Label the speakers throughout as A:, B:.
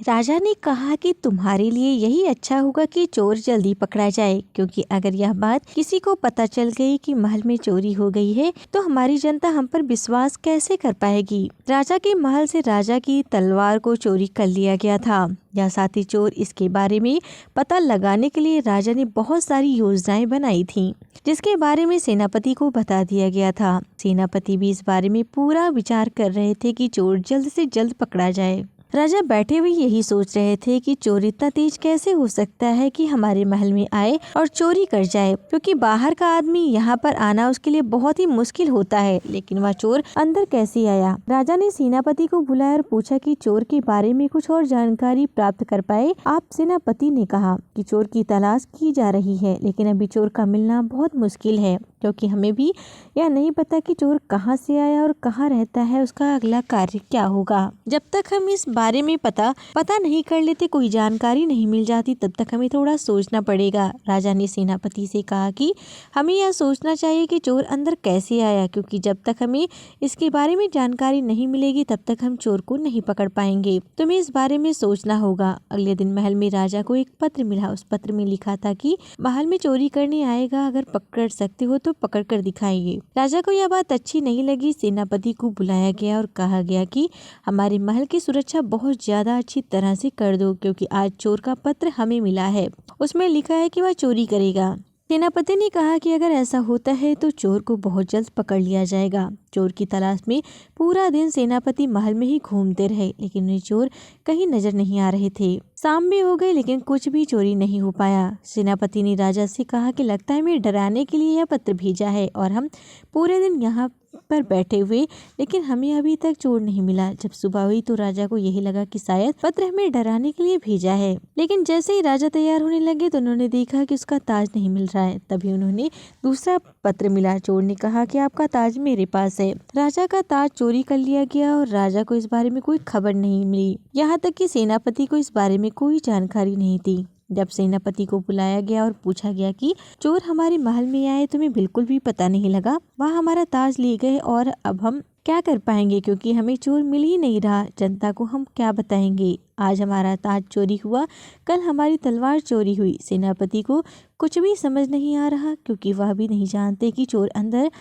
A: राजा ने कहा कि तुम्हारे लिए यही अच्छा होगा कि चोर जल्दी पकड़ा जाए, क्योंकि अगर यह बात किसी को पता चल गई कि महल में चोरी हो गई है तो हमारी जनता हम पर विश्वास कैसे कर पाएगी। राजा के महल से राजा की तलवार को चोरी कर लिया गया था। यह साथी चोर इसके बारे में पता लगाने के लिए राजा ने बहुत सारी योजनाएं बनाई थीं, जिसके बारे में सेनापति को बता दिया गया था। सेनापति भी इस बारे में पूरा विचार कर रहे थे कि चोर जल्द से जल्द पकड़ा जाए। राजा बैठे हुए यही सोच रहे थे कि चोर इतना तेज कैसे हो सकता है कि हमारे महल में आए और चोरी कर जाए, क्योंकि बाहर का आदमी यहाँ पर आना उसके लिए बहुत ही मुश्किल होता है, लेकिन वह चोर अंदर कैसे आया। राजा ने सेनापति को बुलाया और पूछा कि चोर के बारे में कुछ और जानकारी प्राप्त कर पाए आप। सेनापति ने कहा कि चोर की तलाश की जा रही है, लेकिन अभी चोर का मिलना बहुत मुश्किल है, क्योंकि हमें भी यह नहीं पता कि चोर कहाँ से आया और कहाँ रहता है, उसका अगला कार्य क्या होगा। जब तक हम इस बारे में पता नहीं कर लेते, कोई जानकारी नहीं मिल जाती, तब तक हमें थोड़ा सोचना पड़ेगा। राजा ने सेनापति से कहा कि हमें यह सोचना चाहिए कि चोर अंदर कैसे आया, क्योंकि जब तक हमें इसके बारे में जानकारी नहीं मिलेगी तब तक हम चोर को नहीं पकड़ पाएंगे। तुम्हें इस बारे में सोचना होगा। अगले दिन महल में राजा को एक पत्र मिला। उस पत्र में लिखा था कि महल में चोरी करने आएगा, अगर पकड़ सकते हो तो पकड़ कर दिखाइए। राजा को यह बात अच्छी नहीं लगी। सेनापति को बुलाया गया और कहा गया कि हमारे महल की सुरक्षा बहुत ज्यादा अच्छी तरह से कर दो, क्योंकि आज चोर का पत्र हमें मिला है। उसमें लिखा है कि वह चोरी करेगा। सेनापति ने कहा कि अगर ऐसा होता है तो चोर को बहुत जल्द पकड़ लिया जाएगा। चोर की तलाश में पूरा दिन सेनापति महल में ही घूमते रहे, लेकिन उन्हें चोर कहीं नजर नहीं आ रहे थे। शाम भी हो गई, लेकिन कुछ भी चोरी नहीं हो पाया। सेनापति ने राजा से कहा कि लगता है हमें डराने के लिए यह पत्र भेजा है और हम पूरे दिन यहाँ पर बैठे हुए, लेकिन हमें अभी तक चोर नहीं मिला। जब सुबह हुई तो राजा को यही लगा कि शायद पत्र हमें डराने के लिए भेजा है, लेकिन जैसे ही राजा तैयार होने लगे तो उन्होंने देखा कि उसका ताज नहीं मिल रहा है। तभी उन्होंने दूसरा पत्र मिला। चोर ने कहा कि आपका ताज मेरे पास है। राजा का ताज चोरी कर लिया गया और राजा को इस बारे में कोई खबर नहीं मिली, यहाँ तक कि सेनापति को इस बारे में कोई जानकारी नहीं थी। जब सेनापति को बुलाया गया और पूछा गया कि चोर हमारे महल में आए, तुम्हें बिल्कुल भी पता नहीं लगा, वह हमारा ताज ले गए और अब हम क्या कर पाएंगे, क्योंकि हमें चोर मिल ही नहीं रहा। जनता को हम क्या बताएंगे। आज हमारा ताज चोरी हुआ, कल हमारी तलवार चोरी हुई। सेनापति को कुछ भी समझ नहीं आ रहा, क्योंकि वह भी नहीं जानते कि चोर अंदर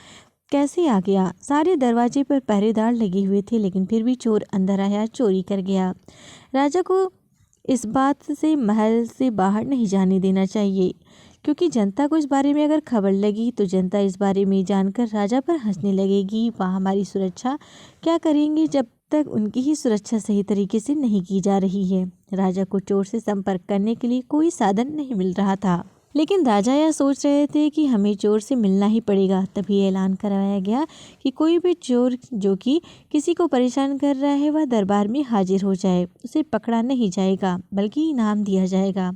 A: कैसे आ गया। सारे दरवाजे पर पहरेदार लगे हुए थे, लेकिन फिर भी चोर अंदर आया, चोरी कर गया। राजा को इस बात से महल से बाहर नहीं जाने देना चाहिए, क्योंकि जनता को इस बारे में अगर खबर लगी तो जनता इस बारे में जानकर राजा पर हंसने लगेगी। वह हमारी सुरक्षा क्या करेंगे जब तक उनकी ही सुरक्षा सही तरीके से नहीं की जा रही है। राजा को चोर से संपर्क करने के लिए कोई साधन नहीं मिल रहा था, लेकिन राजा यह सोच रहे थे कि हमें चोर से मिलना ही पड़ेगा। तभी ऐलान करवाया गया कि कोई भी चोर जो कि किसी को परेशान कर रहा है वह दरबार में हाजिर हो जाए। उसे पकड़ा नहीं जाएगा, बल्कि इनाम दिया जाएगा।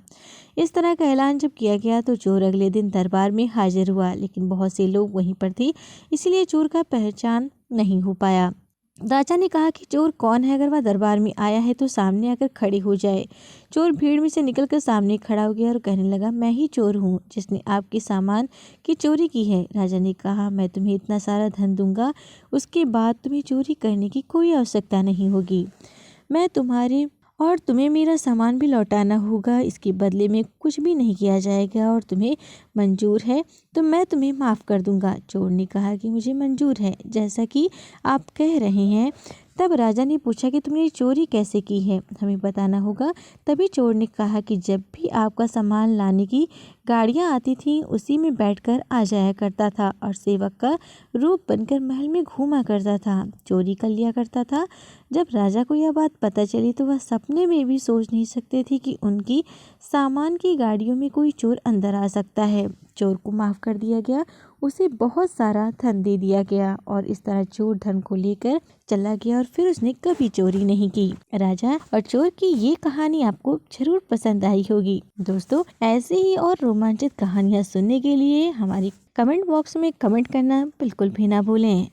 A: इस तरह का ऐलान जब किया गया तो चोर अगले दिन दरबार में हाजिर हुआ, लेकिन बहुत से लोग वहीं पर थे, इसलिए चोर का पहचान नहीं हो पाया। राजा ने कहा कि चोर कौन है, अगर वह दरबार में आया है तो सामने आकर खड़े हो जाए। चोर भीड़ में से निकलकर सामने खड़ा हो गया और कहने लगा, मैं ही चोर हूँ जिसने आपके सामान की चोरी की है। राजा ने कहा, मैं तुम्हें इतना सारा धन दूंगा, उसके बाद तुम्हें चोरी करने की कोई आवश्यकता नहीं होगी। मैं तुम्हें मेरा सामान भी लौटाना होगा, इसके बदले में कुछ भी नहीं किया जाएगा, और तुम्हें मंजूर है तो मैं तुम्हें माफ़ कर दूंगा। चोर ने कहा कि मुझे मंजूर है, जैसा कि आप कह रहे हैं। तब राजा ने पूछा कि तुमने चोरी कैसे की है, हमें बताना होगा। तभी चोर ने कहा कि जब भी आपका सामान लाने की गाड़ियाँ आती थीं, उसी में बैठकर आ जाया करता था और सेवक का रूप बनकर महल में घूमा करता था, चोरी कर लिया करता था। जब राजा को यह बात पता चली तो वह सपने में भी सोच नहीं सकते थे कि उनकी सामान की गाड़ियों में कोई चोर अंदर आ सकता है। चोर को माफ़ कर दिया गया, उसे बहुत सारा धन दे दिया गया और इस तरह चोर धन को लेकर चला गया और फिर उसने कभी चोरी नहीं की। राजा और चोर की ये कहानी आपको जरूर पसंद आई होगी। दोस्तों, ऐसे ही और रोमांचित कहानियाँ सुनने के लिए हमारी कमेंट बॉक्स में कमेंट करना बिल्कुल भी ना भूलें।